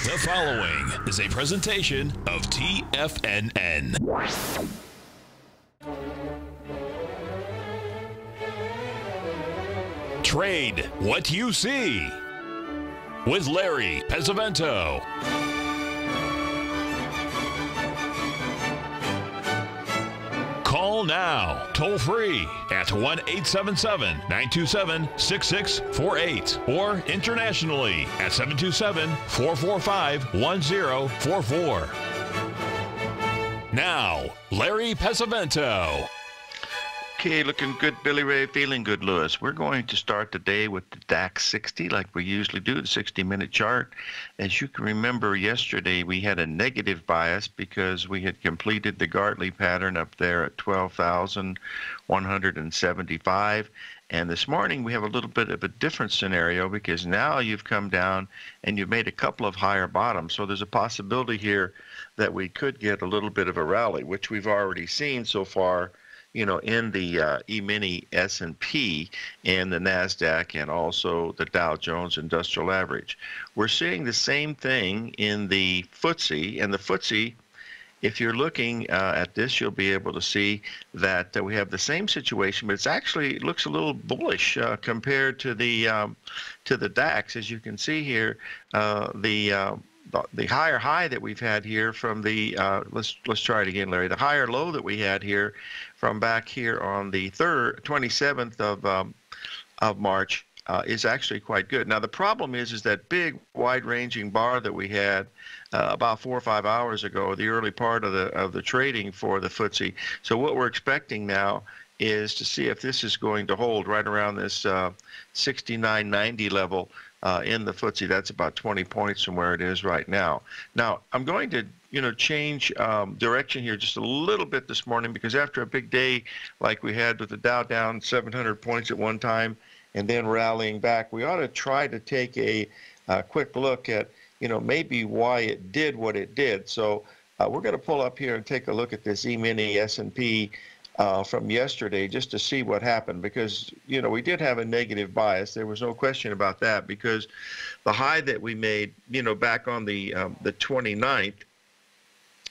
The following is a presentation of TFNN. Trade what you see with Larry Pesavento. Call now, toll free at 1-877-927-6648 or internationally at 727-445-1044. Now, Larry Pesavento. Okay, looking good, Billy Ray, feeling good, Lewis. We're going to start the day with the DAX 60 like we usually do, the 60-minute chart. As you can remember, yesterday we had a negative bias because we had completed the Gartley pattern up there at 12,175. And this morning we have a little bit of a different scenario because now you've come down and you've made a couple of higher bottoms. So there's a possibility here that we could get a little bit of a rally, which we've already seen so far, you know, in the E-mini S&P and the NASDAQ and also the Dow Jones Industrial Average. We're seeing the same thing in the FTSE, and the FTSE, if you're looking at this, you'll be able to see that we have the same situation, but it looks a little bullish compared to the DAX. As you can see here, the higher high that we've had here from the let's try it again, Larry. The higher low that we had here from back here on the 27th of March is actually quite good. Now the problem is that big wide-ranging bar that we had about 4 or 5 hours ago, the early part of the trading for the FTSE. So what we're expecting now is to see if this is going to hold right around this 69.90 level in the FTSE. That's about 20 points from where it is right now. Now, I'm going to, change direction here just a little bit this morning because after a big day like we had with the Dow down 700 points at one time and then rallying back, we ought to try to take a quick look at, maybe why it did what it did. So we're going to pull up here and take a look at this E-mini S&P from yesterday just to see what happened because, we did have a negative bias. There was no question about that because the high that we made, back on the 29th,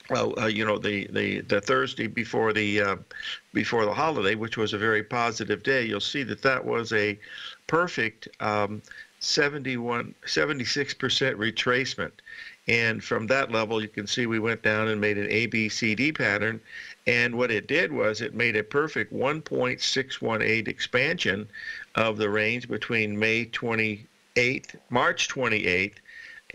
the Thursday before the holiday, which was a very positive day, you'll see that was a perfect 76% retracement. And from that level, you can see we went down and made an ABCD pattern. And what it did was it made a perfect 1.618 expansion of the range between March 28th,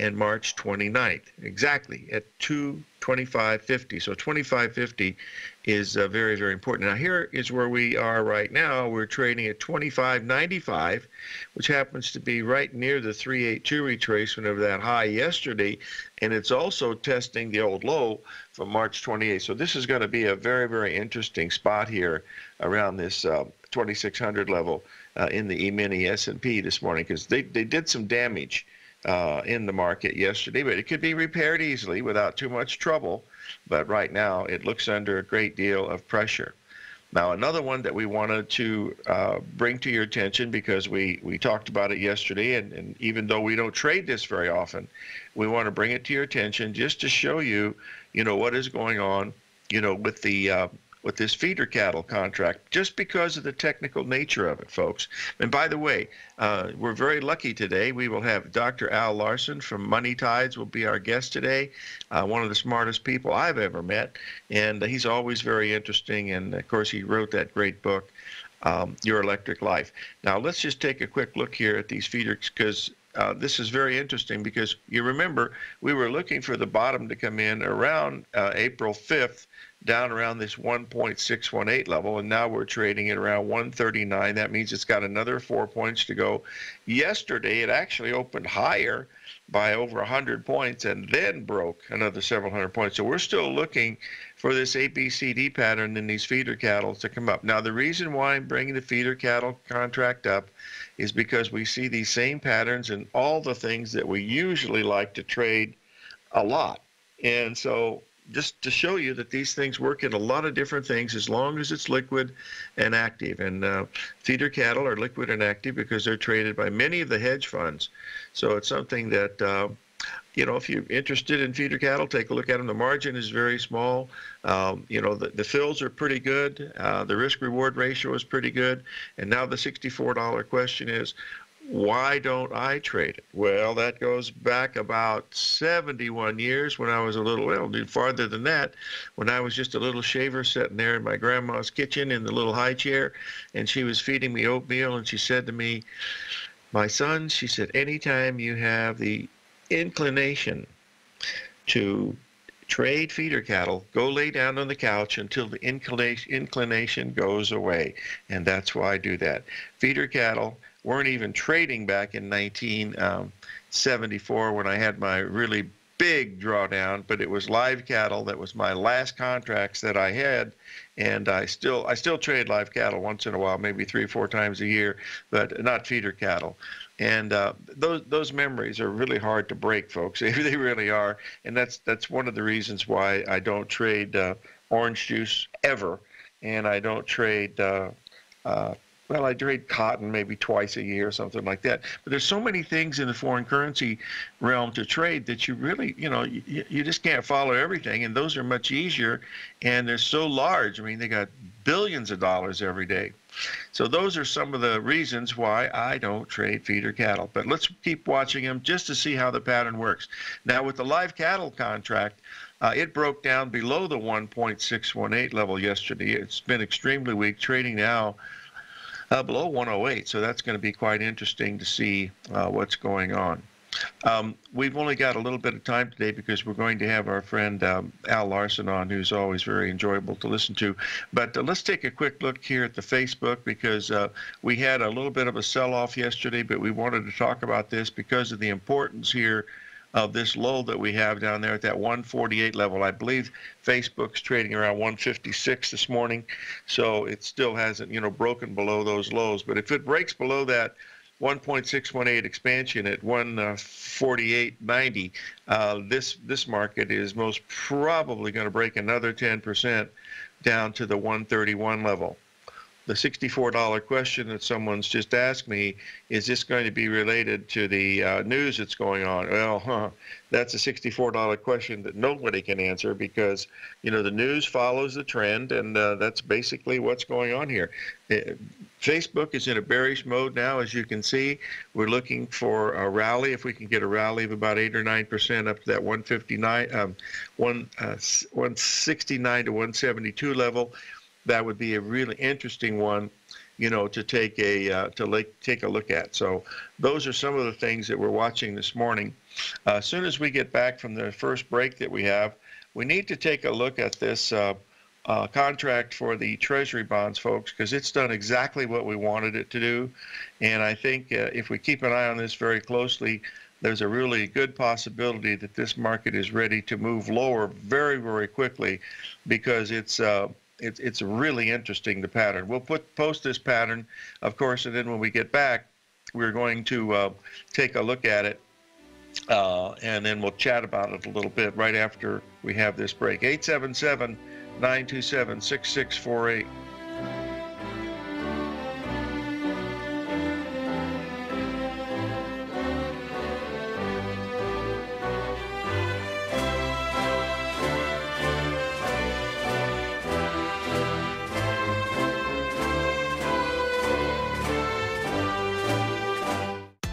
and March 29th, exactly at 225.50. So 25.50 is very, very important. Now here is where we are right now. We're trading at 25.95, which happens to be right near the 382 retracement of that high yesterday, and it's also testing the old low from March 28th. So this is going to be a very, very interesting spot here around this 2600 level in the E-mini S&P this morning because they did some damage in the market yesterday, but it could be repaired easily without too much trouble. But right now, it looks under a great deal of pressure. Now, another one that we wanted to bring to your attention because we talked about it yesterday, and even though we don't trade this very often, we want to bring it to your attention just to show you, what is going on, with this feeder cattle contract, just because of the technical nature of it, folks. And by the way, we're very lucky today. We will have Dr. Al Larson from Money Tides will be our guest today, one of the smartest people I've ever met, and he's always very interesting, and of course he wrote that great book, Your Electric Life. Now let's just take a quick look here at these feeders because this is very interesting because you remember we were looking for the bottom to come in around April 5th, down around this 1.618 level, and now we're trading at around 139. That means it's got another 4 points to go. Yesterday, it actually opened higher by over 100 points and then broke another several hundred points. So we're still looking for this ABCD pattern in these feeder cattle to come up. Now, the reason why I'm bringing the feeder cattle contract up is because we see these same patterns in all the things that we usually like to trade a lot. And so just to show you that these things work in a lot of different things as long as it's liquid and active. And feeder cattle are liquid and active because they're traded by many of the hedge funds. So it's something that if you're interested in feeder cattle, take a look at them. The margin is very small. The fills are pretty good. The risk-reward ratio is pretty good. And now the $64 question is, why don't I trade it? Well, that goes back about 71 years when I was a little, farther than that, when I was just a little shaver sitting there in my grandma's kitchen in the little high chair, and she was feeding me oatmeal, and she said to me, my son, she said, anytime you have the inclination to trade feeder cattle, go lay down on the couch until the inclination goes away. And that's why I do that. Feeder cattle weren't even trading back in 1974 when I had my really big drawdown, but it was live cattle. That was my last contracts that I had, and I still trade live cattle once in a while, maybe 3 or 4 times a year, but not feeder cattle. And those memories are really hard to break, folks. They really are, and that's one of the reasons why I don't trade orange juice ever, and I don't trade. I trade cotton maybe twice a year or something like that. But there's so many things in the foreign currency realm to trade that you really, you just can't follow everything. And those are much easier, and they're so large. I mean, they got billions of dollars every day. So those are some of the reasons why I don't trade feeder cattle. But let's keep watching them just to see how the pattern works. Now, with the live cattle contract, it broke down below the 1.618 level yesterday. It's been extremely weak, trading now below 108, so that's going to be quite interesting to see what's going on. We've only got a little bit of time today because we're going to have our friend Al Larson on, who's always very enjoyable to listen to. But let's take a quick look here at the Facebook, because we had a little bit of a sell-off yesterday, but we wanted to talk about this because of the importance here of this low that we have down there at that 148 level. I believe Facebook's trading around 156 this morning, so it still hasn't, broken below those lows. But if it breaks below that 1.618 expansion at 148.90, this market is most probably going to break another 10% down to the 131 level. The $64 question that someone's just asked me, is this going to be related to the news that's going on? Well, that's a $64 question that nobody can answer, because, the news follows the trend, and that's basically what's going on here. Facebook is in a bearish mode now, as you can see. We're looking for a rally. If we can get a rally of about 8 or 9% up to that 169 to 172 level, that would be a really interesting one, to take a look at. So those are some of the things that we're watching this morning. As soon as we get back from the first break that we have, we need to take a look at this contract for the Treasury bonds, folks, because it's done exactly what we wanted it to do. And I think if we keep an eye on this very closely, there's a really good possibility that this market is ready to move lower very, very quickly, because it's really interesting, the pattern. We'll post this pattern, of course, and then when we get back, we're going to take a look at it, and then we'll chat about it a little bit right after we have this break. 877-927-6648.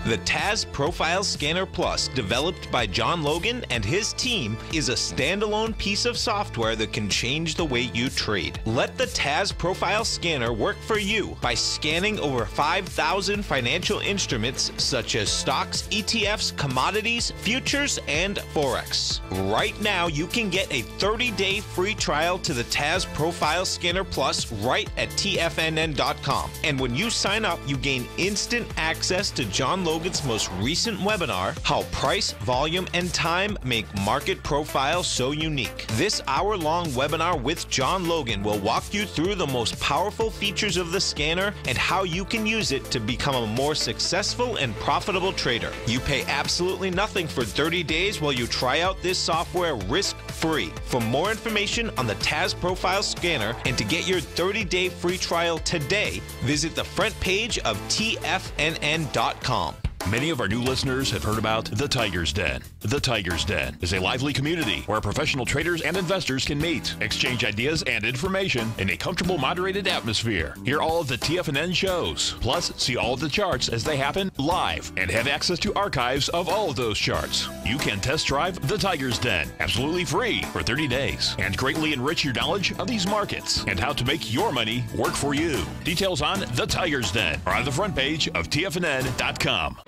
The TAS Profile Scanner Plus, developed by John Logan and his team, is a standalone piece of software that can change the way you trade. Let the TAS Profile Scanner work for you by scanning over 5,000 financial instruments such as stocks, ETFs, commodities, futures, and Forex. Right now, you can get a 30-day free trial to the TAS Profile Scanner Plus right at TFNN.com. And when you sign up, you gain instant access to John Logan's most recent webinar, How Price, Volume, and Time Make Market Profiles So Unique. This hour-long webinar with John Logan will walk you through the most powerful features of the scanner and how you can use it to become a more successful and profitable trader. You pay absolutely nothing for 30 days while you try out this software risk-free. For more information on the TAS Profile Scanner and to get your 30-day free trial today, visit the front page of TFNN.com. Many of our new listeners have heard about the Tiger's Den. The Tiger's Den is a lively community where professional traders and investors can meet, exchange ideas and information in a comfortable, moderated atmosphere. Hear all of the TFNN shows, plus see all of the charts as they happen live and have access to archives of all of those charts. You can test drive the Tiger's Den absolutely free for 30 days and greatly enrich your knowledge of these markets and how to make your money work for you. Details on the Tiger's Den are on the front page of TFNN.com.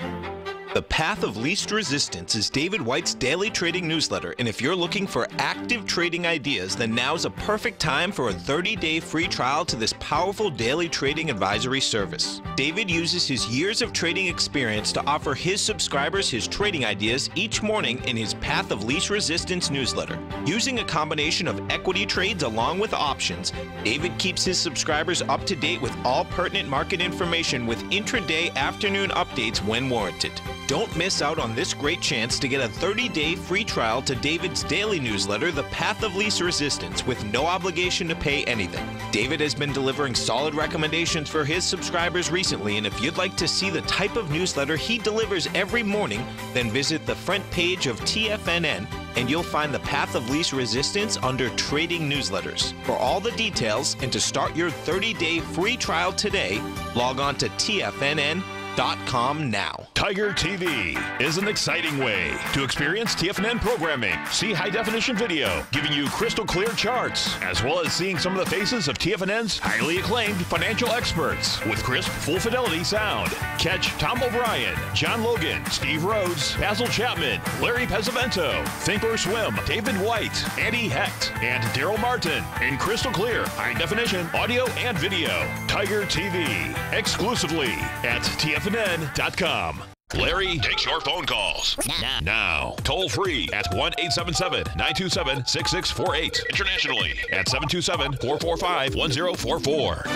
The Path of Least Resistance is David White's daily trading newsletter, and if you're looking for active trading ideas, then now's a perfect time for a 30-day free trial to this powerful daily trading advisory service. David uses his years of trading experience to offer his subscribers his trading ideas each morning in his Path of Least Resistance newsletter. Using a combination of equity trades along with options, David keeps his subscribers up to date with all pertinent market information with intraday afternoon updates when warranted. Don't miss out on this great chance to get a 30-day free trial to David's daily newsletter, The Path of Least Resistance, with no obligation to pay anything. David has been delivering solid recommendations for his subscribers recently, and if you'd like to see the type of newsletter he delivers every morning, then visit the front page of TFNN and you'll find the Path of Least Resistance under Trading Newsletters. For all the details and to start your 30-day free trial today, log on to TFNN.com now. Tiger TV is an exciting way to experience TFNN programming. See high-definition video giving you crystal clear charts, as well as seeing some of the faces of TFNN's highly acclaimed financial experts with crisp, full-fidelity sound. Catch Tom O'Brien, John Logan, Steve Rhodes, Basil Chapman, Larry Pesavento, Think or Swim, David White, Andy Hecht, and Daryl Martin in crystal clear, high-definition audio and video. Tiger TV, exclusively at TFNN.com. Larry takes your phone calls now. Toll free at 1-877-927-6648. Internationally at 727-445-1044.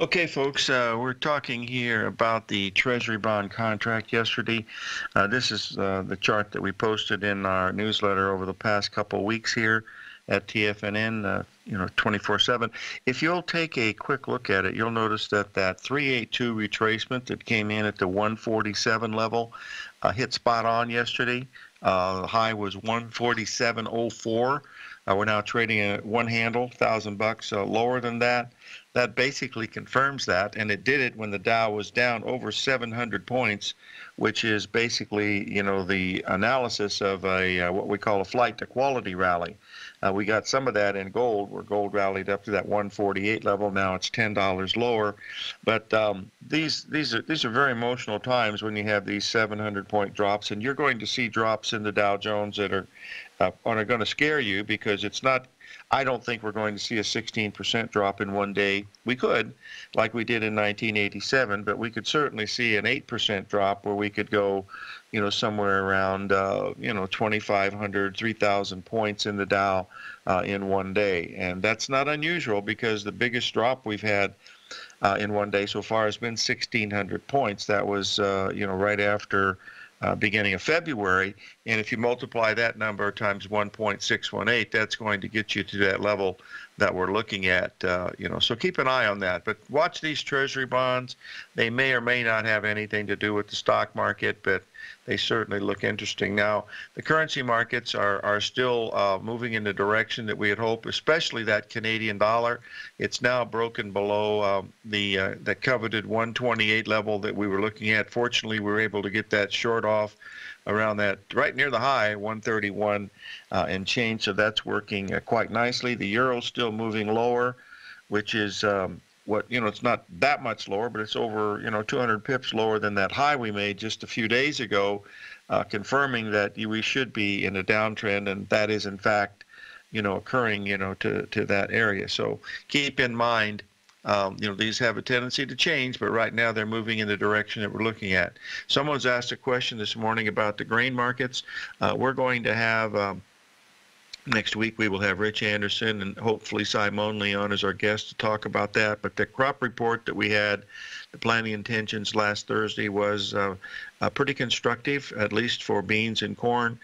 Okay, folks, we're talking here about the Treasury bond contract yesterday. This is the chart that we posted in our newsletter over the past couple weeks here at TFNN, 24/7. If you'll take a quick look at it, you'll notice that 382 retracement that came in at the 147 level hit spot on yesterday. The high was 147.04. We're now trading at one handle, $1,000 lower than that. That basically confirms that, and it did it when the Dow was down over 700 points, which is basically, the analysis of a what we call a flight to quality rally. We got some of that in gold, where gold rallied up to that 148 level. Now it's $10 lower, but these are very emotional times when you have these 700-point drops, and you're going to see drops in the Dow Jones that are going to scare you, because it's not. I don't think we're going to see a 16% drop in one day. We could, like we did in 1987, but we could certainly see an 8% drop where we could go, somewhere around, 2,500, 3,000 points in the Dow in one day. And that's not unusual, because the biggest drop we've had in one day so far has been 1,600 points. That was, right after beginning of February, and if you multiply that number times 1.618, that's going to get you to that level that we're looking at, so keep an eye on that. But watch these Treasury bonds. They may or may not have anything to do with the stock market, but they certainly look interesting. Now, the currency markets are still moving in the direction that we had hoped, especially that Canadian dollar. It's now broken below the coveted 128 level that we were looking at. Fortunately, we were able to get that short off around that, right near the high, 131 and change. So that's working quite nicely. The euro's still moving lower, which is it's not that much lower, but it's over 200 pips lower than that high we made just a few days ago, confirming that we should be in a downtrend, and that is in fact occurring to that area. So keep in mind, these have a tendency to change, but right now they're moving in the direction that we're looking at. Someone's asked a question this morning about the grain markets. We're going to have Next week, we will have Rich Anderson and hopefully Simon Leon as our guest to talk about that. But the crop report that we had, the planting intentions last Thursday, was pretty constructive, at least for beans and corn.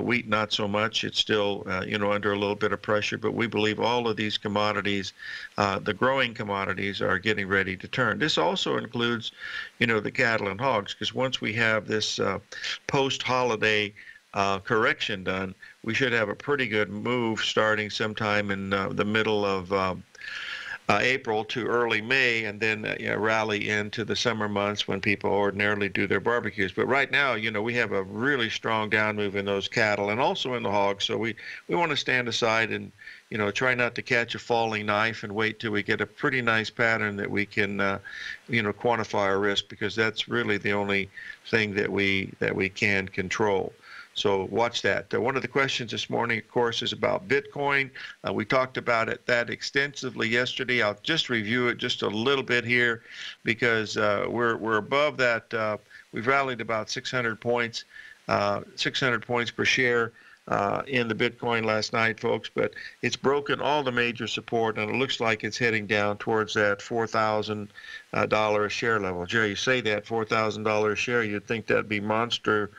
Wheat, not so much. It's still, under a little bit of pressure. But we believe all of these commodities, the growing commodities, are getting ready to turn. This also includes, the cattle and hogs, because once we have this post-holiday correction done, we should have a pretty good move starting sometime in the middle of April to early May, and then rally into the summer months when people ordinarily do their barbecues. But right now, we have a really strong down move in those cattle and also in the hogs. So we want to stand aside and try not to catch a falling knife and wait till we get a pretty nice pattern that we can quantify our risk, because that's really the only thing that we can control. So watch that. One of the questions this morning, of course, is about Bitcoin. We talked about that extensively yesterday. I'll just review it just a little bit here, because we're above that. We've rallied about 600 points, 600 points per share in the Bitcoin last night, folks. But it's broken all the major support, and it looks like it's heading down towards that $4,000 a share level. Jerry, you say that $4,000 a share, you'd think that'd be monster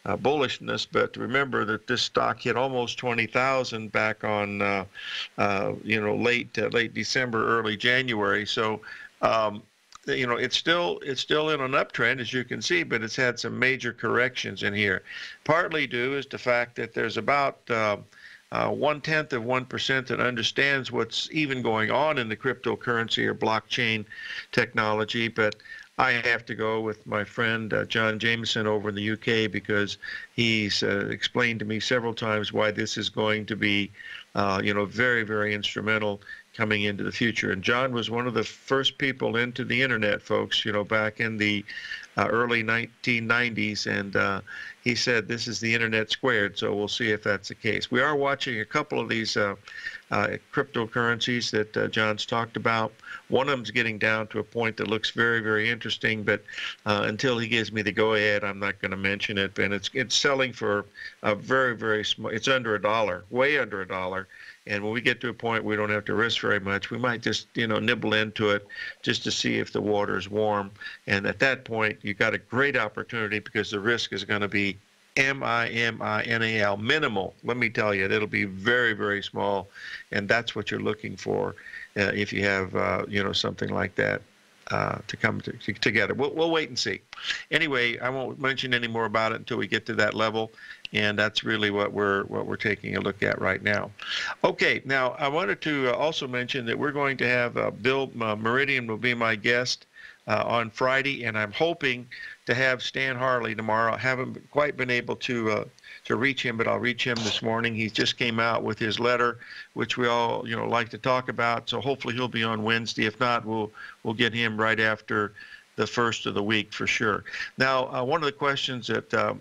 bullishness, but remember that this stock hit almost 20,000 back on late December, early January. So it's still in an uptrend, as you can see, but it's had some major corrections in here. Partly due is the fact that there's about 0.1% that understands what's even going on in the cryptocurrency or blockchain technology, but I have to go with my friend John Jameson over in the UK, because he's explained to me several times why this is going to be, very, very instrumental coming into the future. And John was one of the first people into the internet, folks, back in the early 1990s, and he said this is the internet squared. So we'll see if that's the case. We are watching a couple of these cryptocurrencies that John's talked about. One of them's getting down to a point that looks very, very interesting, but until he gives me the go-ahead, I'm not going to mention it. And it's selling for a very, very small. It's under $1, way under $1. And when we get to a point we don't have to risk very much, we might just nibble into it just to see if the water is warm. And at that point, you got a great opportunity, because the risk is going to be MINIMAL, minimal. Let me tell you, it'll be very, very small, and that's what you're looking for if you have something like that to come together. We'll wait and see. Anyway, I won't mention any more about it until we get to that level, and that's really what we're taking a look at right now. Okay, now I wanted to also mention that we're going to have Bill Meridian will be my guest on Friday, and I'm hoping to have Stan Harley tomorrow. I haven't quite been able to reach him, but I'll reach him this morning. He just came out with his letter, which we all like to talk about. So hopefully he'll be on Wednesday. If not, we'll get him right after the first of the week for sure. Now, one of the questions that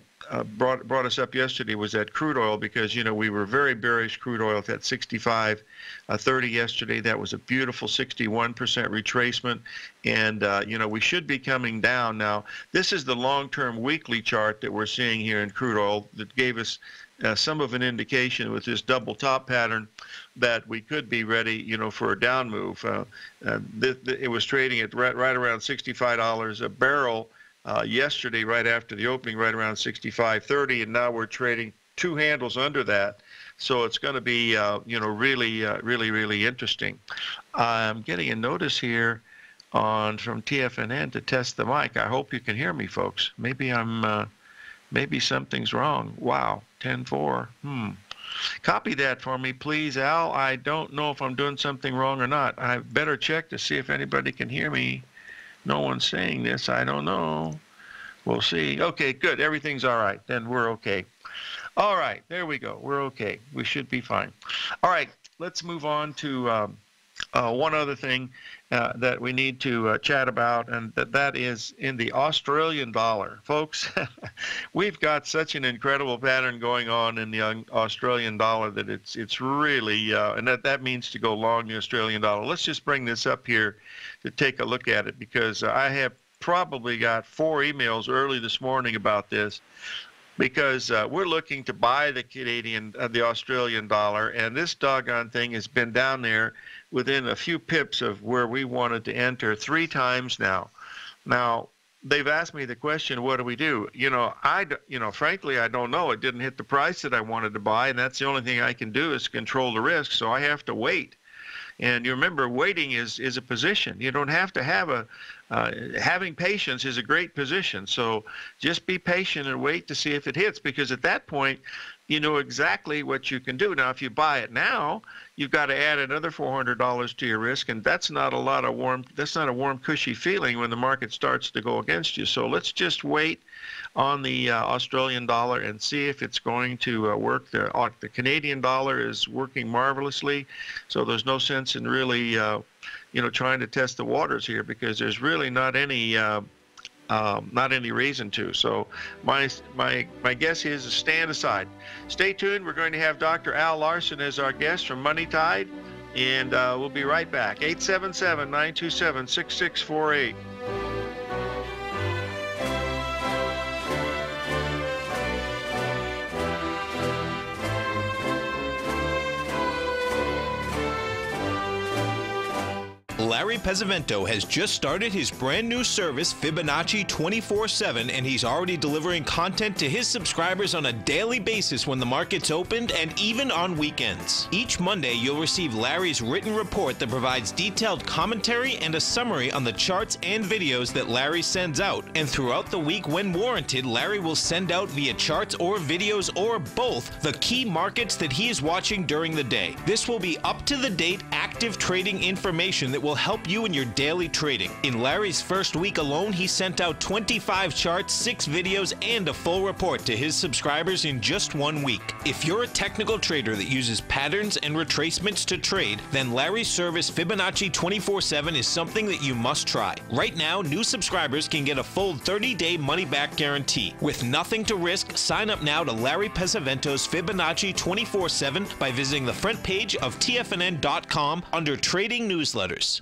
brought us up yesterday was that crude oil, because we were very bearish crude oil at 65.30 yesterday. That was a beautiful 61% retracement, and we should be coming down now. This is the long-term weekly chart that we're seeing here in crude oil that gave us some of an indication with this double top pattern that we could be ready, for a down move. It was trading at right around $65 a barrel yesterday, right after the opening, right around 65.30, and now we're trading two handles under that. So it's going to be, really interesting. I'm getting a notice here from TFNN to test the mic. I hope you can hear me, folks. Maybe maybe something's wrong. Wow, 10-4. Copy that for me, please, Al. I don't know if I'm doing something wrong or not. I better check to see if anybody can hear me. No one's saying this. I don't know. We'll see. Okay, good. Everything's all right. Then we're okay. All right. There we go. We're okay. We should be fine. All right. Let's move on to one other thing that we need to chat about, and that is in the Australian dollar. Folks, we've got such an incredible pattern going on in the Australian dollar that it's really, and that means to go long the Australian dollar. Let's just bring this up here to take a look at it, because I have probably got 4 emails early this morning about this. because we're looking to buy the Australian dollar, and this doggone thing has been down there within a few pips of where we wanted to enter 3 times now. Now, they've asked me the question, what do we do? Frankly, I don't know. It didn't hit the price that I wanted to buy, and that's the only thing I can do is control the risk, so I have to wait. And you remember, waiting is a position. You don't have to have having patience is a great position. So just be patient and wait to see if it hits, because at that point, you know exactly what you can do. Now, if you buy it now, you've got to add another $400 to your risk, and that's not a warm, cushy feeling when the market starts to go against you. So let's just wait on the Australian dollar and see if it's going to work. The Canadian dollar is working marvelously, so there's no sense in really, trying to test the waters here, because there's really not any reason to. So my guess is to stand aside. Stay tuned. We're going to have Dr. Al Larson as our guest from Money Tide, and we'll be right back. 877-927-6648. Larry Pesavento has just started his brand new service, Fibonacci 24/7, and he's already delivering content to his subscribers on a daily basis when the market's opened and even on weekends. Each Monday, you'll receive Larry's written report that provides detailed commentary and a summary on the charts and videos that Larry sends out. And throughout the week, when warranted, Larry will send out via charts or videos or both the key markets that he is watching during the day. This will be up-to-the-date, active trading information that will help you in your daily trading. In Larry's first week alone, he sent out 25 charts, 6 videos, and a full report to his subscribers in just 1 week. If you're a technical trader that uses patterns and retracements to trade, then Larry's service Fibonacci 24/7 is something that you must try. Right now, new subscribers can get a full 30-day money-back guarantee. With nothing to risk, sign up now to Larry Pesavento's Fibonacci 24/7 by visiting the front page of TFNN.com under Trading Newsletters.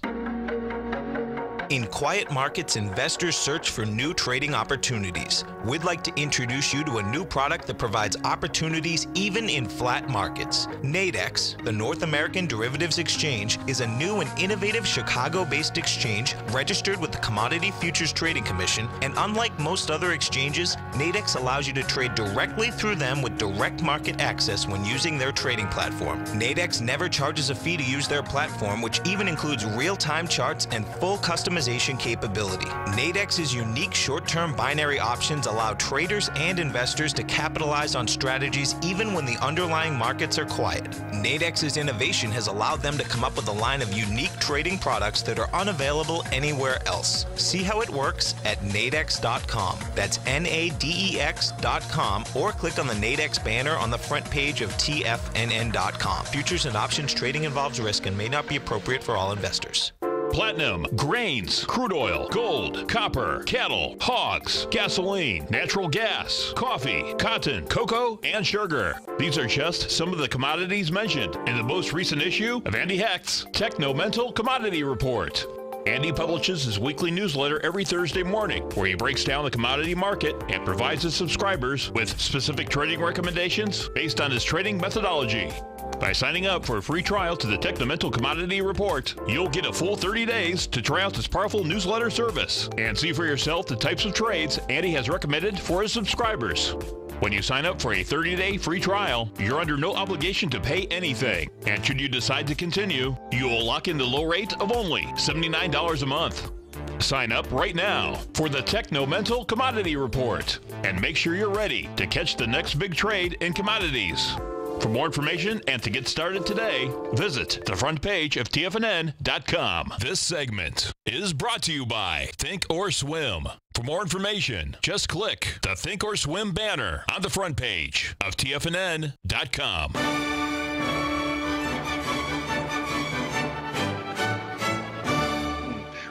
In quiet markets, investors search for new trading opportunities. We'd like to introduce you to a new product that provides opportunities even in flat markets. Nadex, the North American Derivatives Exchange, is a new and innovative Chicago-based exchange registered with the Commodity Futures Trading Commission, and unlike most other exchanges, Nadex allows you to trade directly through them with direct market access when using their trading platform. Nadex never charges a fee to use their platform, which even includes real-time charts and full customization capability. Nadex's unique short-term binary options allow traders and investors to capitalize on strategies even when the underlying markets are quiet. Nadex's innovation has allowed them to come up with a line of unique trading products that are unavailable anywhere else. See how it works at nadex.com. That's NADEX.com, or click on the Nadex banner on the front page of TFNN.com. Futures and options trading involves risk and may not be appropriate for all investors. Platinum, grains, crude oil, gold, copper, cattle, hogs, gasoline, natural gas, coffee, cotton, cocoa, and sugar. These are just some of the commodities mentioned in the most recent issue of Andy Hecht's Techno-Mental Commodity Report. Andy publishes his weekly newsletter every Thursday morning, where he breaks down the commodity market and provides his subscribers with specific trading recommendations based on his trading methodology. By signing up for a free trial to the Techno-Mental Commodity Report, you'll get a full 30 days to try out this powerful newsletter service and see for yourself the types of trades Andy has recommended for his subscribers. When you sign up for a 30-day free trial, you're under no obligation to pay anything. And should you decide to continue, you will lock in the low rate of only $79 a month. Sign up right now for the Techno-Mental Commodity Report and make sure you're ready to catch the next big trade in commodities. For more information and to get started today, visit the front page of TFNN.com. This segment is brought to you by Think or Swim. For more information, just click the Think or Swim banner on the front page of TFNN.com.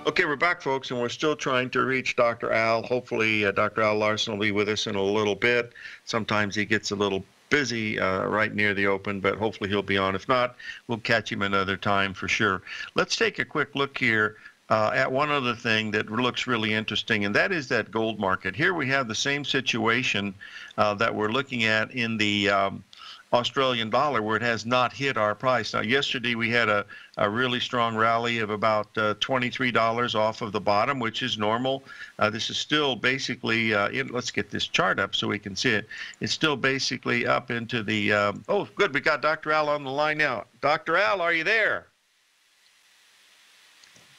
Okay, we're back, folks, and we're still trying to reach Dr. Al. Hopefully, Dr. Al Larson will be with us in a little bit. Sometimes he gets a little busy right near the open, but hopefully he'll be on. If not, we'll catch him another time for sure. Let's take a quick look here at one other thing that looks really interesting, and that is that gold market. Here we have the same situation that we're looking at in the Australian dollar, where it has not hit our price. Now, yesterday we had a really strong rally of about $23 off of the bottom, which is normal. This is still basically, let's get this chart up so we can see it. It's still basically up into the, oh, good, we got Dr. Al on the line now. Dr. Al, are you there?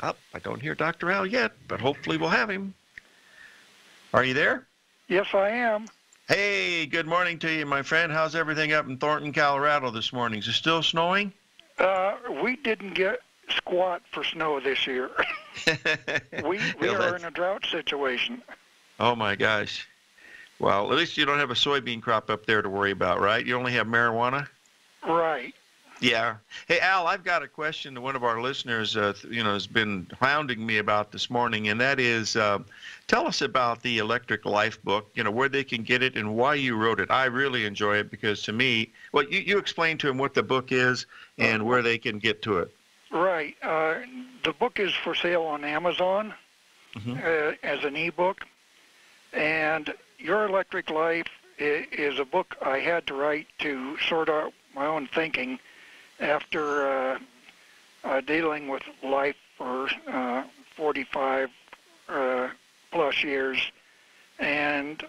Oh, I don't hear Dr. Al yet, but hopefully we'll have him. Are you there? Yes, I am. Hey, good morning to you, my friend. How's everything up in Thornton, Colorado this morning? Is it still snowing? We didn't get squat for snow this year. we are in a drought situation. Oh, my gosh. Well, at least you don't have a soybean crop up there to worry about, right? You only have marijuana? Right. Yeah. Hey, Al, I've got a question that one of our listeners, has been hounding me about this morning, and that is, tell us about the Electric Life book, where they can get it and why you wrote it. I really enjoy it because to me, well, you explain to them what the book is and where they can get to it. Right. The book is for sale on Amazon as an ebook, and Your Electric Life is a book I had to write to sort out my own thinking after dealing with life for 45 plus years, and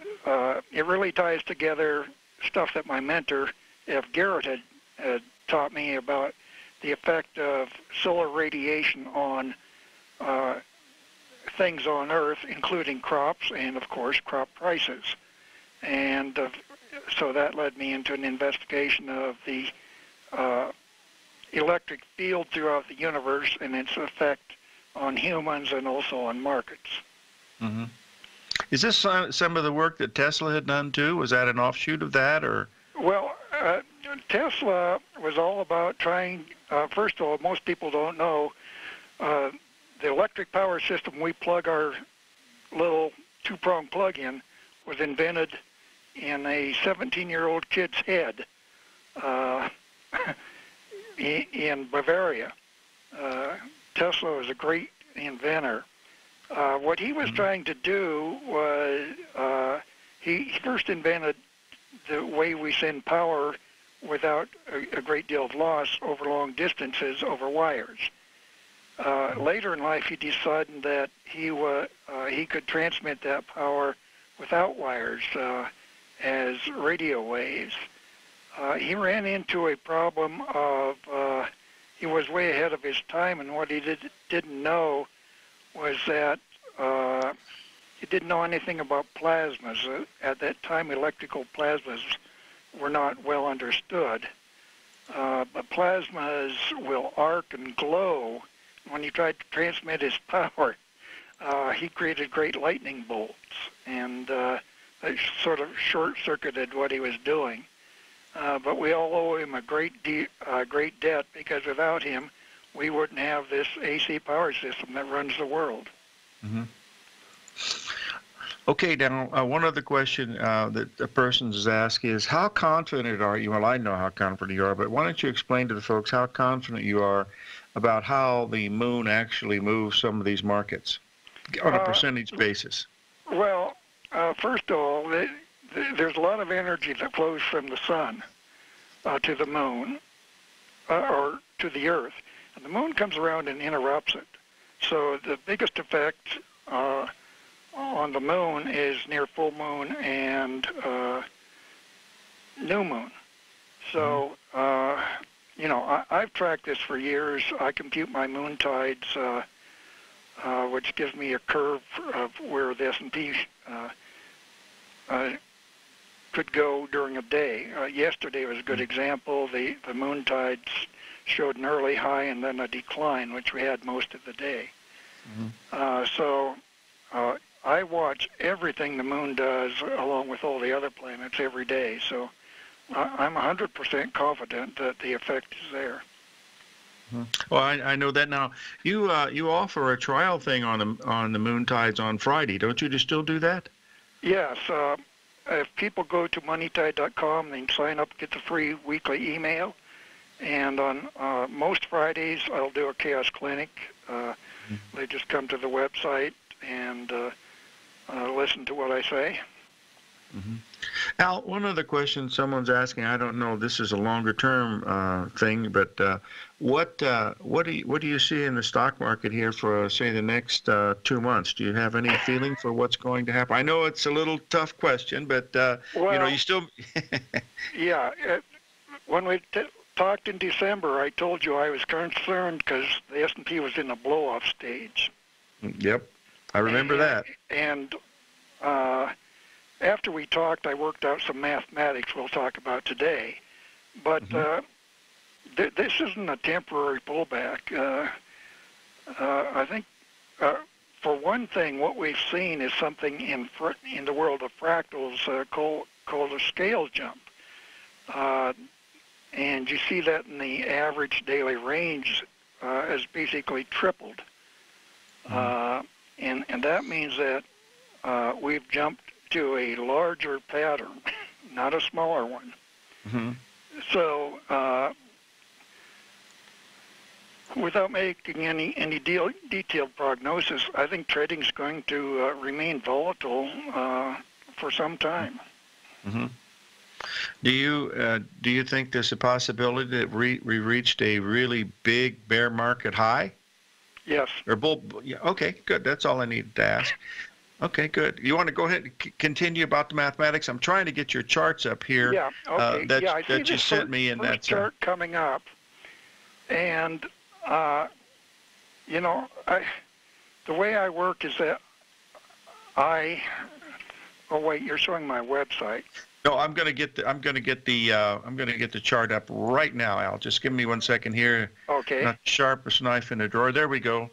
it really ties together stuff that my mentor, F. Garrett, had taught me about the effect of solar radiation on things on Earth, including crops and, of course, crop prices. And so that led me into an investigation of the electric field throughout the universe and its effect on humans and also on markets. Mm-hmm. Is this some of the work that Tesla had done too? Was that an offshoot of that, or? Well, Tesla was all about trying. First of all, most people don't know the electric power system we plug our little two-prong plug-in was invented in a 17-year-old kid's head. In Bavaria. Tesla was a great inventor. What he was trying to do was he first invented the way we send power without a great deal of loss over long distances over wires. Later in life, he decided that he could transmit that power without wires as radio waves. He ran into a problem of he was way ahead of his time, and what he didn't know was that he didn't know anything about plasmas. At that time, electrical plasmas were not well understood. But plasmas will arc and glow. When he tried to transmit his power, he created great lightning bolts, and it sort of short-circuited what he was doing. But we all owe him a great debt, because without him, we wouldn't have this AC power system that runs the world. Mm-hmm. Okay, now one other question that a person is asked is, how confident are you? Well, I know how confident you are, but why don't you explain to the folks how confident you are about how the moon actually moves some of these markets on a percentage basis? Well, first of all, there's a lot of energy that flows from the sun to the moon or to the Earth. And the moon comes around and interrupts it. So the biggest effect on the moon is near full moon and new moon. So, I've tracked this for years. I compute my moon tides, which gives me a curve of where the S&P could go during a day. Yesterday was a good example. The moon tides showed an early high and then a decline, which we had most of the day. Mm-hmm. So I watch everything the moon does along with all the other planets every day. So I'm 100% confident that the effect is there. Well, I know that now. You offer a trial thing on the moon tides on Friday, don't you? Do you still do that? Yes. If people go to moneytide.com, they can sign up, get the free weekly email. And on most Fridays, I'll do a chaos clinic They just come to the website and listen to what I say. Al, one other question someone's asking, I don't know, this is a longer term thing, but what do you see in the stock market here for, say, the next 2 months? Do you have any feeling for what's going to happen? I know it's a little tough question, but you still... Yeah, when we talked in December, I told you I was concerned because the S&P was in a blow-off stage. Yep, I remember that. And after we talked, I worked out some mathematics we'll talk about today. But this isn't a temporary pullback. I think, for one thing, what we've seen is something in the world of fractals called a scale jump. And you see that in the average daily range has basically tripled. And that means that we've jumped to a larger pattern, not a smaller one. So without making any detailed prognosis, I think trading's going to remain volatile for some time. Do you think there's a possibility that we reached a really big bear market high? Yes. Or bull? Yeah, okay, good. That's all I needed to ask. Okay, good. You want to go ahead and continue about the mathematics? I'm trying to get your charts up here. Yeah. Okay. That you sent me, and that's chart coming up. And the way I work is that oh wait, you're showing my website. No, I'm going to get the chart up right now, Al. Just give me 1 second here. Okay. Not the sharpest knife in the drawer. There we go.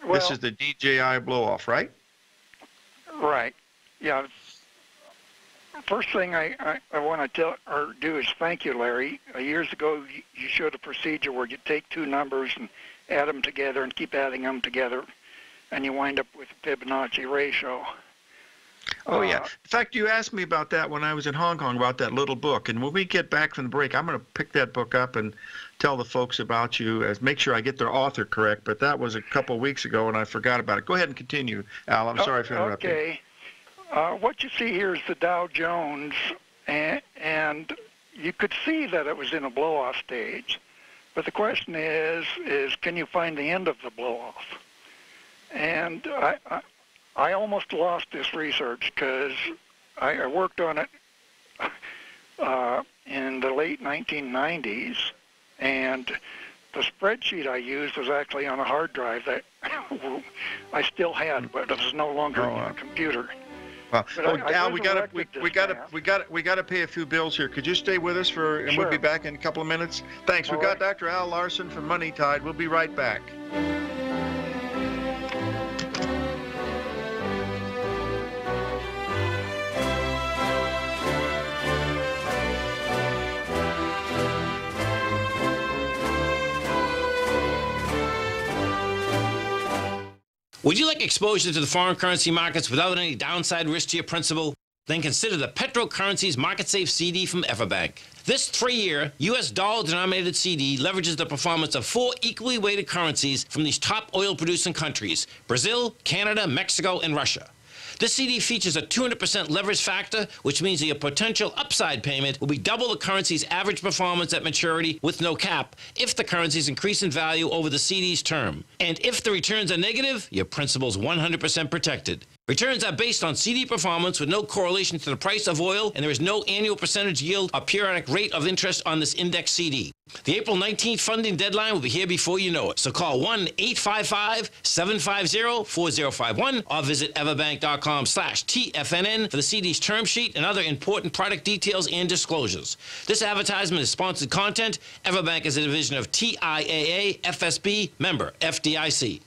Well, this is the DJI blow-off, right? Right. Yeah. First thing I want to do is thank you, Larry. Years ago, you showed a procedure where you take two numbers and add them together and keep adding them together, and you wind up with a Fibonacci ratio. Oh, yeah. In fact, you asked me about that when I was in Hong Kong, about that little book. And when we get back from the break, I'm going to pick that book up and tell the folks about you, make sure I get their author correct. But that was a couple of weeks ago, and I forgot about it. Go ahead and continue, Al. I'm sorry for interrupting. Okay. What you see here is the Dow Jones, and you could see that it was in a blow-off stage. But the question is can you find the end of the blow-off? And I almost lost this research because I worked on it in the late 1990s, and the spreadsheet I used was actually on a hard drive that I still had, but it was no longer in the computer. Well, Al, we gotta pay a few bills here. Could you stay with us and Sure. We'll be back in a couple of minutes? Thanks. We've got Dr. Al Larson from Money Tide. We'll be right back. Would you like exposure to the foreign currency markets without any downside risk to your principal? Then consider the Petro Currencies Market Safe CD from Everbank. This 3-year U.S. dollar-denominated CD leverages the performance of 4 equally weighted currencies from these top oil-producing countries: Brazil, Canada, Mexico, and Russia. This CD features a 200% leverage factor, which means that your potential upside payment will be double the currency's average performance at maturity with no cap if the currencies increase in value over the CD's term. And if the returns are negative, your principal's 100% protected. Returns are based on CD performance with no correlation to the price of oil, and there is no annual percentage yield or periodic rate of interest on this index CD. The April 19th funding deadline will be here before you know it. So call 1-855-750-4051 or visit everbank.com/TFNN for the CD's term sheet and other important product details and disclosures. This advertisement is sponsored content. Everbank is a division of TIAA FSB, member FDIC.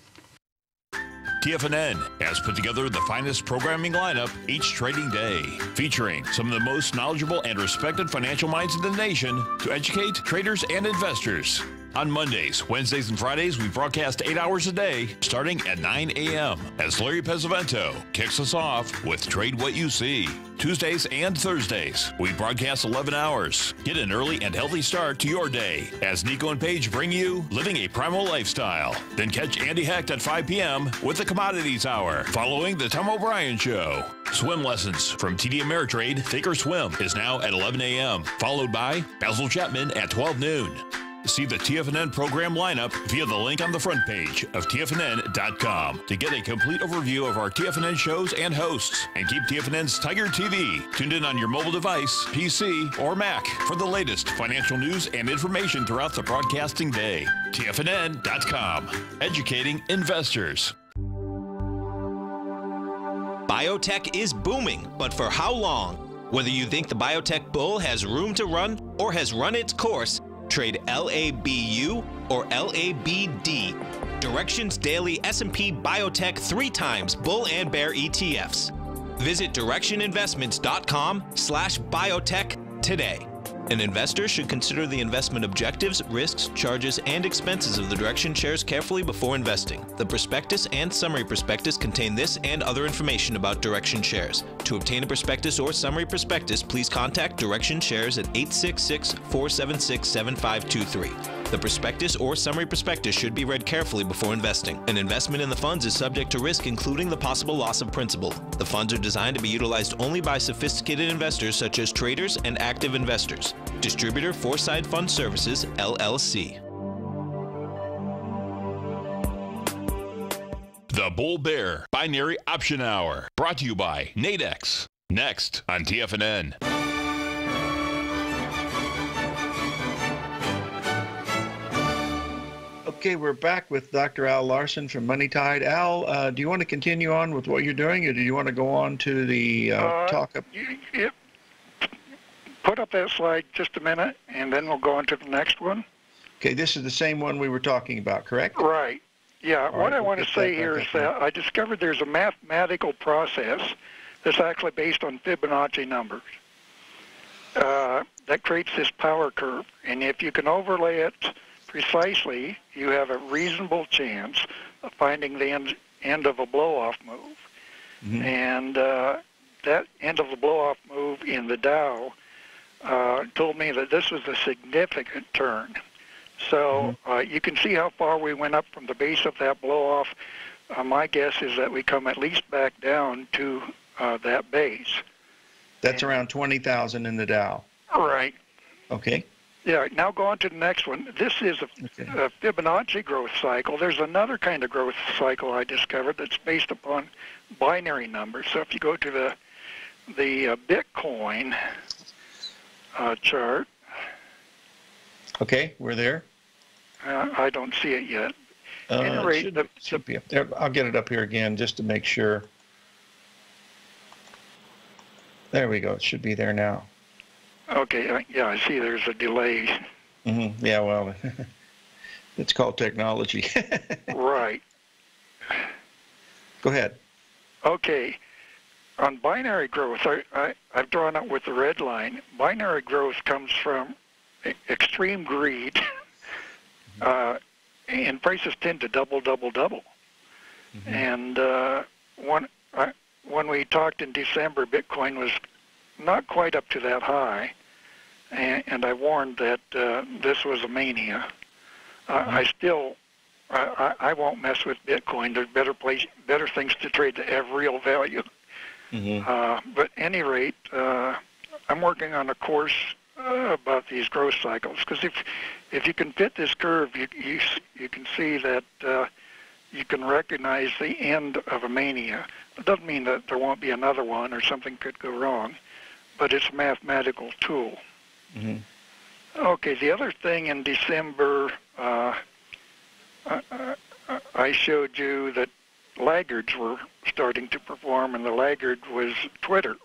TFNN has put together the finest programming lineup each trading day, featuring some of the most knowledgeable and respected financial minds in the nation to educate traders and investors. On Mondays, Wednesdays, and Fridays, we broadcast 8 hours a day, starting at 9 a.m. as Larry Pesavento kicks us off with Trade What You See. Tuesdays and Thursdays, we broadcast 11 hours. Get an early and healthy start to your day as Nico and Paige bring you Living a Primal Lifestyle. Then catch Andy Hecht at 5 p.m. with the Commodities Hour, following the Tom O'Brien Show. Swim lessons from TD Ameritrade Thinkorswim is now at 11 a.m., followed by Basil Chapman at 12 noon. See the TFNN program lineup via the link on the front page of TFNN.com to get a complete overview of our TFNN shows and hosts. And keep TFNN's Tiger TV tuned in on your mobile device, PC, or Mac for the latest financial news and information throughout the broadcasting day. TFNN.com, educating investors. Biotech is booming, but for how long? Whether you think the biotech bull has room to run or has run its course, trade LABU or LABD. Directions Daily S&P Biotech 3 times bull and bear ETFs. Visit directioninvestments.com/biotech today. An investor should consider the investment objectives, risks, charges, and expenses of the Direction shares carefully before investing. The prospectus and summary prospectus contain this and other information about Direction shares. To obtain a prospectus or summary prospectus, please contact Direction shares at 866-476-7523. The prospectus or summary prospectus should be read carefully before investing. An investment in the funds is subject to risk, including the possible loss of principal. The funds are designed to be utilized only by sophisticated investors such as traders and active investors. Distributor Foreside Fund Services, LLC. The Bull Bear Binary Option Hour, brought to you by Nadex. Next on TFNN. Okay, we're back with Dr. Al Larson from Money Tide. Al, do you want to continue on with what you're doing, or do you want to go on to the talk up? Put up that slide just a minute, and then we'll go on to the next one. Okay, this is the same one we were talking about, correct? Right. Yeah, All what right, I want to say here is that I discovered there's a mathematical process that's actually based on Fibonacci numbers that creates this power curve. And if you can overlay it precisely, you have a reasonable chance of finding the end of a blow-off move. Mm-hmm. And that end of the blow-off move in the Dow told me that this was a significant turn. So you can see how far we went up from the base of that blow-off. My guess is that we come at least back down to that base. That's around 20,000 in the Dow. Right. Okay. Yeah, now go on to the next one. This is a Fibonacci growth cycle. There's another kind of growth cycle I discovered that's based upon binary numbers. So if you go to the Bitcoin chart. Okay, we're there. I don't see it yet. At any rate, should be up there. I'll get it up here again just to make sure. There we go. It should be there now. Okay, yeah, I see there's a delay. Mm-hmm. Yeah, well, it's called technology. Right. Go ahead. Okay. On binary growth, I've drawn it with the red line. Binary growth comes from extreme greed, and prices tend to double. Mm-hmm. And when we talked in December, Bitcoin was not quite up to that high, and I warned that this was a mania. Mm-hmm. I won't mess with Bitcoin. There's better things to trade that have real value. Mm-hmm. But at any rate, I'm working on a course about these growth cycles, because if you can fit this curve, you can see that you can recognize the end of a mania. It doesn't mean that there won't be another one or something could go wrong, but it's a mathematical tool. Mm-hmm. Okay, the other thing in December, I showed you that laggards were starting to perform, and the laggard was Twitter.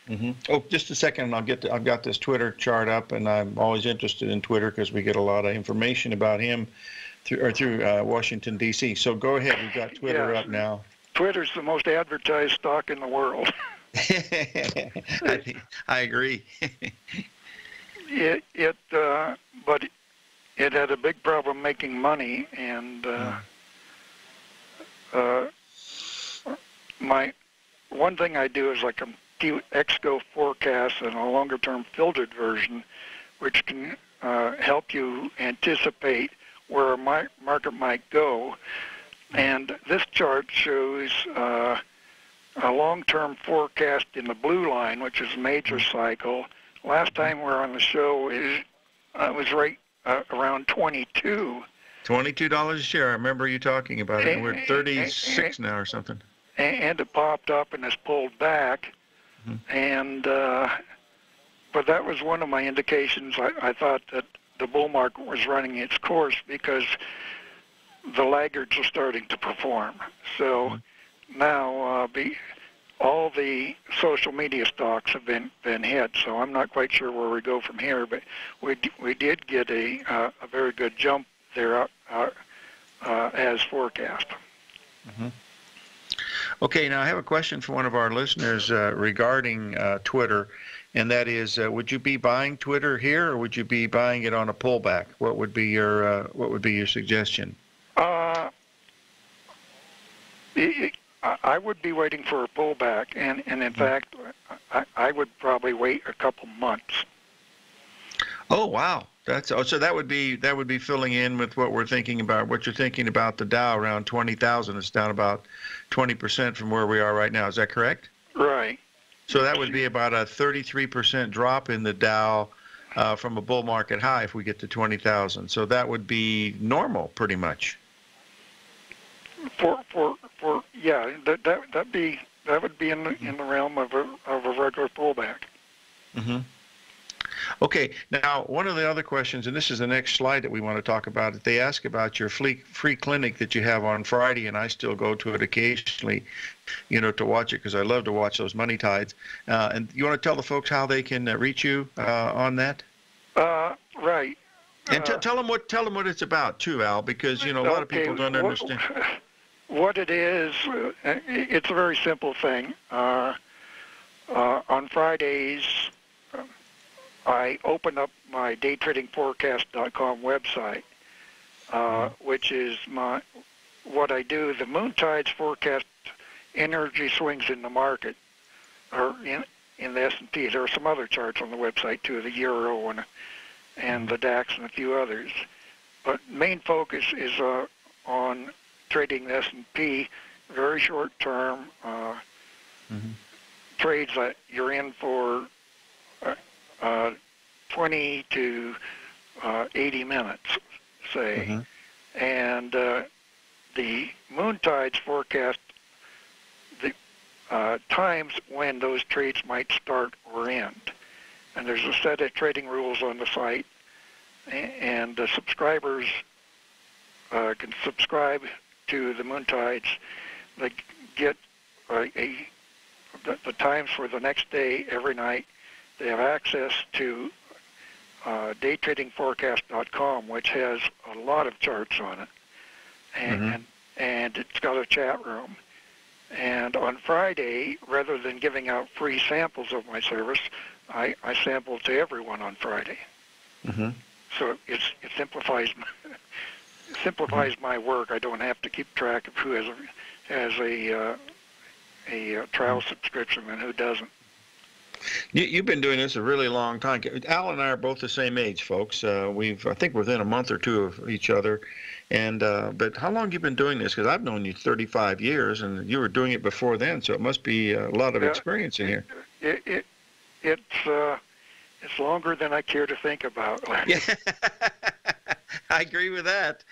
Mm-hmm. Oh, just a second, and I've got this Twitter chart up, and I'm always interested in Twitter because we get a lot of information about him through Washington, D.C. So go ahead, we've got Twitter up now. Twitter's the most advertised stock in the world. I agree. But it had a big problem making money, and my one thing I do is like a few Exco forecasts and a longer-term filtered version, which can help you anticipate where a market might go. And this chart shows a long-term forecast in the blue line, which is major cycle. Last time we were on the show, it was right around 22. $22 a share. I remember you talking about it. We're at 36 now or something. And it popped up and has pulled back. And but that was one of my indications. I thought that the bull market was running its course because the laggards are starting to perform. So now all the social media stocks have been hit. So I'm not quite sure where we go from here. But we did get a very good jump there as forecast. Okay, now I have a question for one of our listeners regarding Twitter, and that is, would you be buying Twitter here, or would you be buying it on a pullback? What would be your suggestion? I would be waiting for a pullback, and in fact, I would probably wait a couple months. Oh wow, so that would be filling in with what we're thinking about. What you're thinking about the Dow around 20,000. It's down about 20% from where we are right now. Is that correct? Right. So that would be about a 33% drop in the Dow from a bull market high if we get to 20,000. So that would be normal, pretty much. That would be in the realm of a regular pullback. Okay, now one of the other questions, and this is the next slide that we want to talk about, they ask about your free clinic that you have on Friday, and I still go to it occasionally, to watch it because I love to watch those money tides. And you want to tell the folks how they can reach you on that? Right. And tell them what it's about too, Al, because a lot of people don't understand. What it is, it's a very simple thing. On Fridays, I open up my daytradingforecast.com website, which is what I do. The moon tides forecast energy swings in the market, or in the S&P. There are some other charts on the website too, the euro and the DAX and a few others. But main focus is on trading the S&P, very short term trades that you're in for 20 to 80 minutes, say. And the moon tides forecast the times when those trades might start or end. And there's a set of trading rules on the site, and the subscribers can subscribe to the moon tides. They get the times for the next day every night. They have access to daytradingforecast.com, which has a lot of charts on it, and it's got a chat room. And on Friday, rather than giving out free samples of my service, I sample to everyone on Friday. So it simplifies my work. I don't have to keep track of who has a trial subscription and who doesn't. You've been doing this a really long time. Al and I are both the same age, folks. I think within a month or two of each other. And but how long have you been doing this? Because I've known you 35 years, and you were doing it before then, so it must be a lot of experience in here. It's longer than I care to think about. Yeah, I agree with that.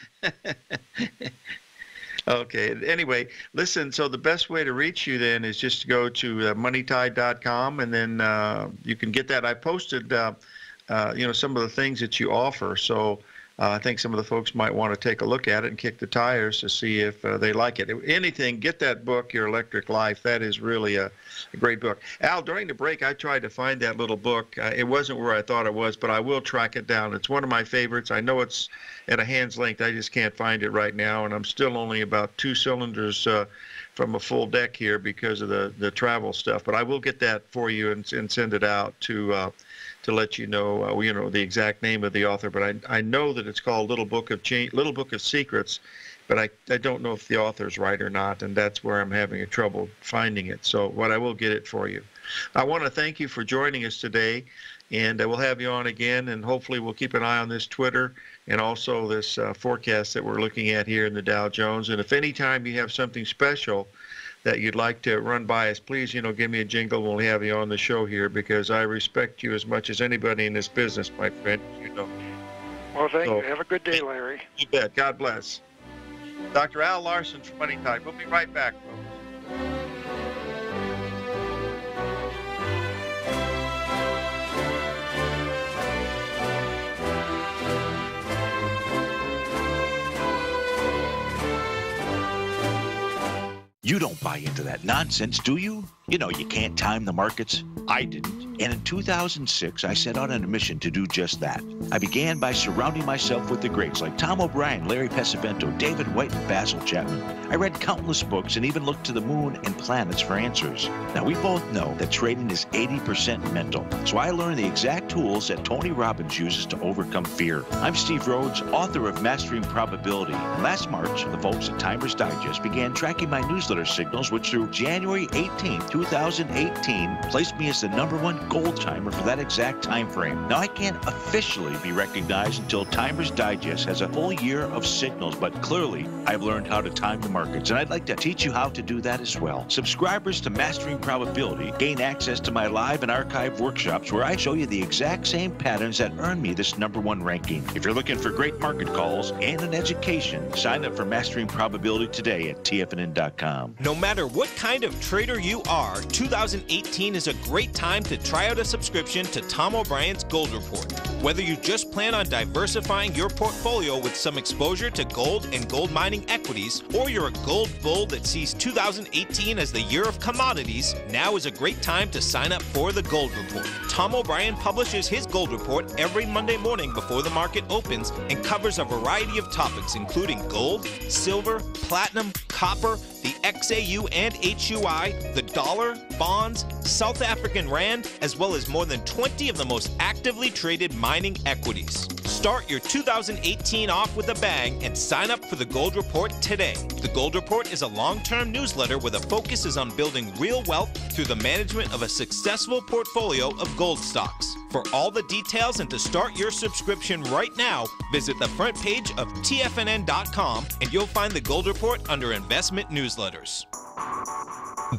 Okay. Anyway, listen, so the best way to reach you then is just to go to moneytide.com, and then you can get that. I posted, some of the things that you offer. So I think some of the folks might want to take a look at it and kick the tires to see if they like it. Anything, get that book, Your Electric Life. That is really a great book. Al, during the break, I tried to find that little book. It wasn't where I thought it was, but I will track it down. It's one of my favorites. I know it's at a hand's length. I just can't find it right now, and I'm still only about 2 cylinders from a full deck here because of the travel stuff. But I will get that for you and send it out to to let you know, the exact name of the author, but I know that it's called Little Book of Secrets, but I don't know if the author's right or not, and that's where I'm having a trouble finding it. But I will get it for you. I want to thank you for joining us today, and we'll have you on again, and hopefully we'll keep an eye on this Twitter and also this forecast that we're looking at here in the Dow Jones. And if any time you have something special that you'd like to run by us, please, give me a jingle. We'll have you on the show here, because I respect you as much as anybody in this business, my friend. Well, thank you. Have a good day, Larry. You bet. God bless. Dr. Al Larson from Money Time. We'll be right back, folks. You don't buy into that nonsense, do you? You know you can't time the markets. I didn't. And in 2006, I set out on a mission to do just that. I began by surrounding myself with the greats like Tom O'Brien, Larry Pesavento, David White, and Basil Chapman. I read countless books and even looked to the moon and planets for answers. Now, we both know that trading is 80% mental, so I learned the exact tools that Tony Robbins uses to overcome fear. I'm Steve Rhodes, author of Mastering Probability, and last March, the folks at Timers Digest began tracking my newsletter signals, which through January 18, 2018, placed me as the #1 gold timer for that exact time frame. Now, I can't officially be recognized until Timers Digest has a full year of signals, but clearly I've learned how to time the markets, and I'd like to teach you how to do that as well. Subscribers to Mastering Probability gain access to my live and archive workshops where I show you the exact same patterns that earned me this #1 ranking. If you're looking for great market calls and an education, sign up for Mastering Probability today at TFNN.com. No matter what kind of trader you are, 2018 is a great time to try out a subscription to Tom O'Brien's Gold Report. Whether you just plan on diversifying your portfolio with some exposure to gold and gold mining equities, or you're a gold bull that sees 2018 as the year of commodities, now is a great time to sign up for the Gold Report. Tom O'Brien publishes his Gold Report every Monday morning before the market opens and covers a variety of topics including gold, silver, platinum, copper, the XAU and HUI, the dollar, bonds, South African rand, as well as more than 20 of the most actively traded mining equities. Start your 2018 off with a bang and sign up for the Gold Report today. The Gold Report is a long-term newsletter where the focus is on building real wealth through the management of a successful portfolio of gold stocks. For all the details and to start your subscription right now, visit the front page of TFNN.com and you'll find the Gold Report under Investment Newsletters.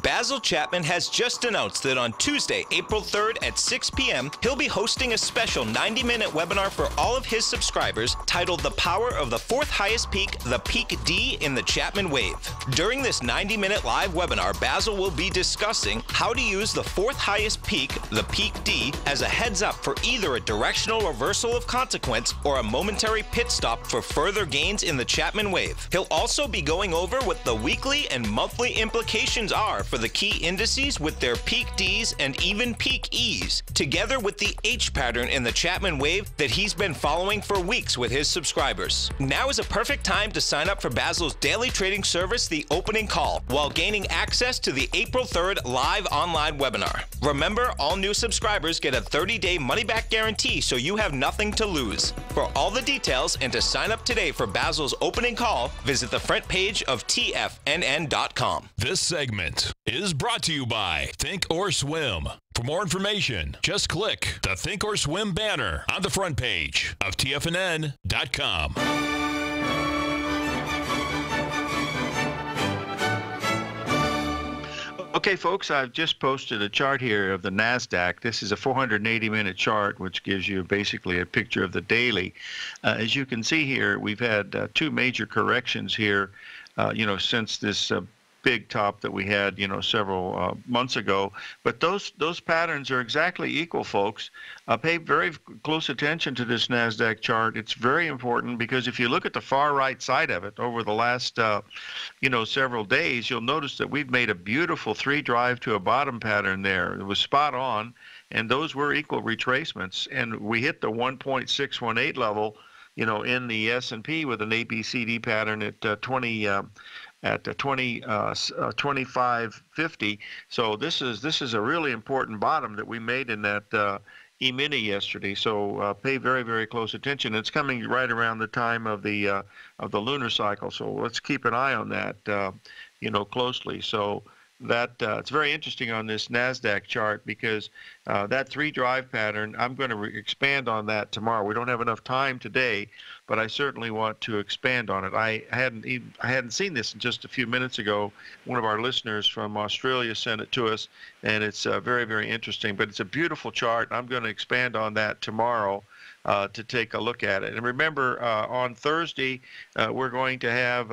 Basil Chapman has just announced that on Tuesday, April 3rd at 6 p.m., he'll be hosting a special 90-minute webinar for all of his subscribers titled The Power of the Fourth Highest Peak, the Peak D in the Chapman Wave. During this 90-minute live webinar, Basil will be discussing how to use the fourth highest peak, the Peak D, as a heads up for either a directional reversal of consequence or a momentary pit stop for further gains in the Chapman Wave. He'll also be going over what the weekly and monthly implications are for the key indices with their peak Ds and even peak Es, together with the H pattern in the Chapman Wave that he's been following for weeks with his subscribers. Now is a perfect time to sign up for Basil's daily trading service, The Opening Call, while gaining access to the April 3rd live online webinar. Remember, all new subscribers get a 30-day money-back guarantee, so you have nothing to lose. For all the details and to sign up today for Basil's Opening Call, visit the front page of TFNN.com. This segment is brought to you by Think or Swim. For more information, just click the Think or Swim banner on the front page of TFNN.com. Okay, folks, I've just posted a chart here of the NASDAQ. This is a 480-minute chart, which gives you basically a picture of the daily. As you can see here, we've had two major corrections here, since this big top that we had, several months ago. But those patterns are exactly equal, folks. Pay very close attention to this NASDAQ chart. It's very important because if you look at the far right side of it over the last, several days, you'll notice that we've made a beautiful three drive to a bottom pattern there. It was spot on, and those were equal retracements. And we hit the 1.618 level, in the S&P with an ABCD pattern at 2550. So this is a really important bottom that we made in that E-mini yesterday, so pay very, very close attention. It's coming right around the time of the lunar cycle, so let's keep an eye on that, closely. So that it's very interesting on this NASDAQ chart because that 3 drive pattern, I'm going to expand on that tomorrow. We don't have enough time today, but I certainly want to expand on it. I hadn't seen this just a few minutes ago. One of our listeners from Australia sent it to us, and it's very, very interesting. But it's a beautiful chart. I'm going to expand on that tomorrow to take a look at it. And remember, on Thursday, we're going to have,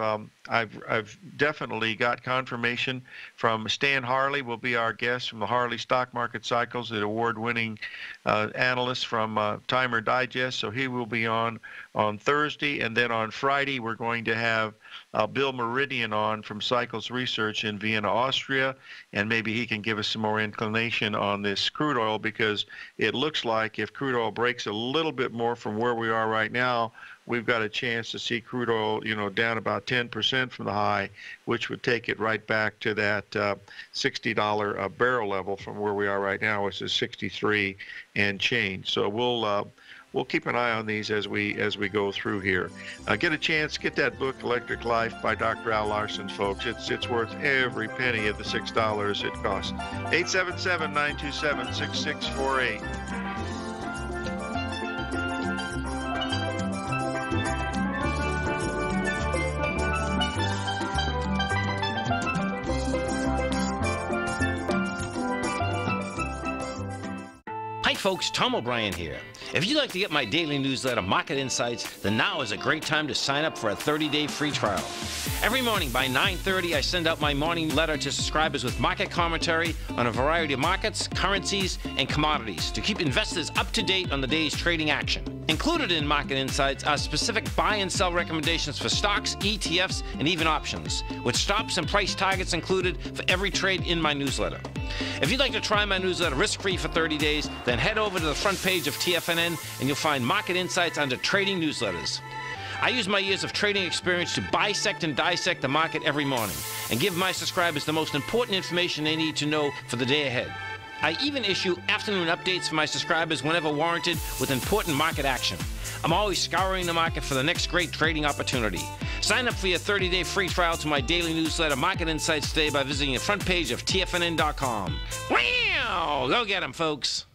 I've definitely got confirmation from Stan Harley will be our guest from the Harley Stock Market Cycles, the award-winning analyst from Timer Digest. So he will be on Thursday. And then on Friday, we're going to have Bill Meridian on from Cycles Research in Vienna, Austria, and maybe he can give us some more inclination on this crude oil, because it looks like if crude oil breaks a little bit more from where we are right now, we've got a chance to see crude oil, down about 10% from the high, which would take it right back to that $60 a barrel level from where we are right now, which is 63 and change. So we'll keep an eye on these as we go through here. Get a chance, get that book, Electric Life by Dr. Al Larson, folks. It's worth every penny of the $6 it costs. 877-927-6648. Hi folks, Tom O'Brien here. If you'd like to get my daily newsletter, Market Insights, then now is a great time to sign up for a 30-day free trial. Every morning by 9:30, I send out my morning letter to subscribers with market commentary on a variety of markets, currencies, and commodities to keep investors up to date on the day's trading action. Included in Market Insights are specific buy and sell recommendations for stocks, ETFs, and even options, with stops and price targets included for every trade in my newsletter. If you'd like to try my newsletter risk-free for 30 days, then head over to the front page of TFNN and you'll find Market Insights under Trading Newsletters. I use my years of trading experience to bisect and dissect the market every morning and give my subscribers the most important information they need to know for the day ahead. I even issue afternoon updates for my subscribers whenever warranted with important market action. I'm always scouring the market for the next great trading opportunity. Sign up for your 30-day free trial to my daily newsletter, Market Insights, today by visiting the front page of TFNN.com. Wow! Go get 'em, folks!